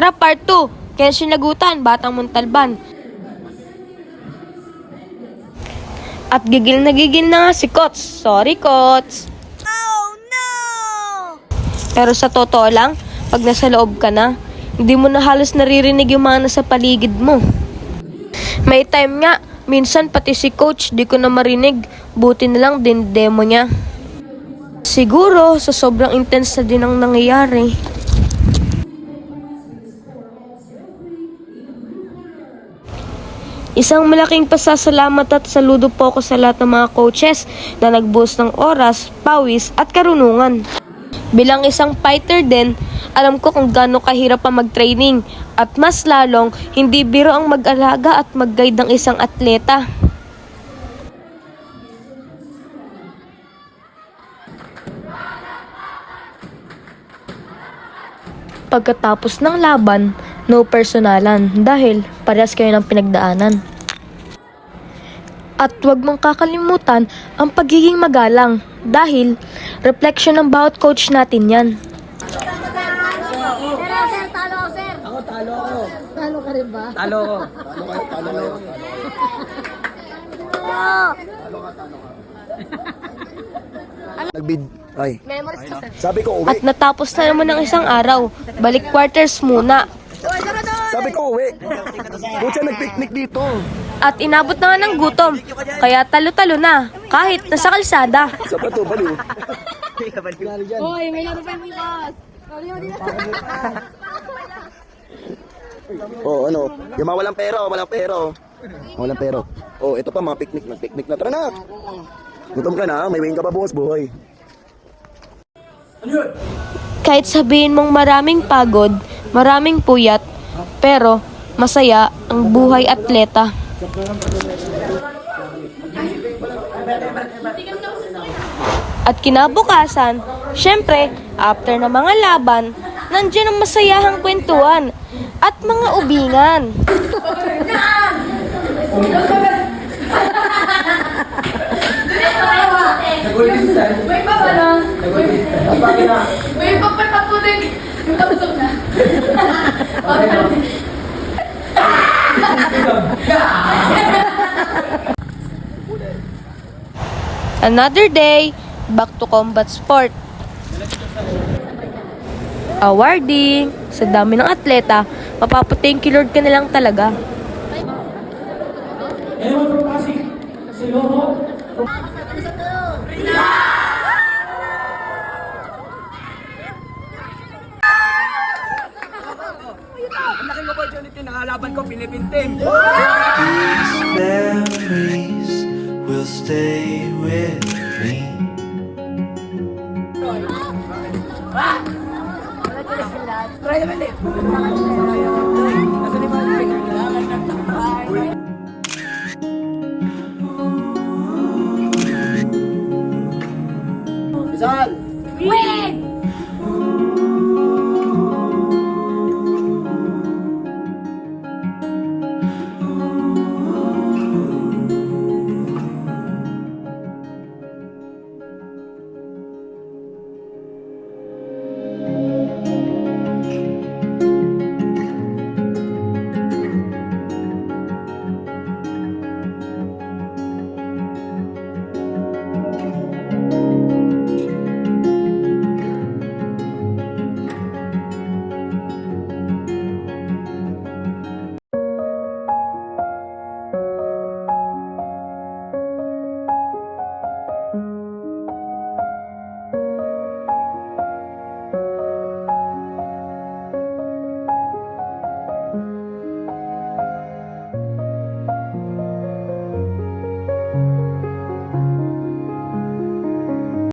Tara, part 2. Kaya sinagutan, Batang Montalban. At gigil na nga si Kots. Sorry, Kots. Oh no! Pero sa totoo lang, pag nasa loob ka na, hindi mo na halos naririnig yung mga nasa paligid mo. May time nga, minsan pati si coach di ko na marinig. Buti na lang din demo niya. Siguro sa sobrang intense na din ang nangyayari. Isang malaking pasasalamat at saludo po ako sa lahat ng mga coaches na nagbuhos ng oras, pawis at karunungan. Bilang isang fighter din, alam ko kung gaano kahirap ang mag-training at mas lalong hindi biro ang mag-alaga at mag-guide ng isang atleta. Pagkatapos ng laban, no personalan dahil parehas kayo ng pinagdaanan. At huwag mong kakalimutan ang pagiging magalang dahil reflection ng bawat coach natin yan. Sir, talo ako, sir. Talo ako. Talo ka rin ba? Talo ako. Nagbid. Ay. Memories ko, sir. Sabi ko At uwi. natapos na naman ng isang araw, balik quarters muna. Sabi ko uwi. Butya nagpiknik dito. At inabot na nga ng gutom, kaya talo-talo na, kahit nasa kalsada. Sa bato, baliw. Hoy, may laro pa yung bukas. Oh, ano? Yung mga walang pera, walang pera. Walang pera. Oh, ito pa mga piknik. Nagpiknik na. Tara na. Gutom ka na, may wing ka pa bukas, buhay. Kahit sabihin mong maraming pagod, maraming puyat, pero masaya ang buhay atleta. At kinabukasan, syempre, after ng mga laban, nandiyan ang masayahang kwentuhan at mga ubingan. May papatapunin. Yung tapos na. Another day, back to combat sport. Awarding, sa dami ng atleta, mapapating Lord ka na lang talaga. Ang laking opportunity, nakalaban ko, Philippine team. These memories will stay with me. Try naman eh.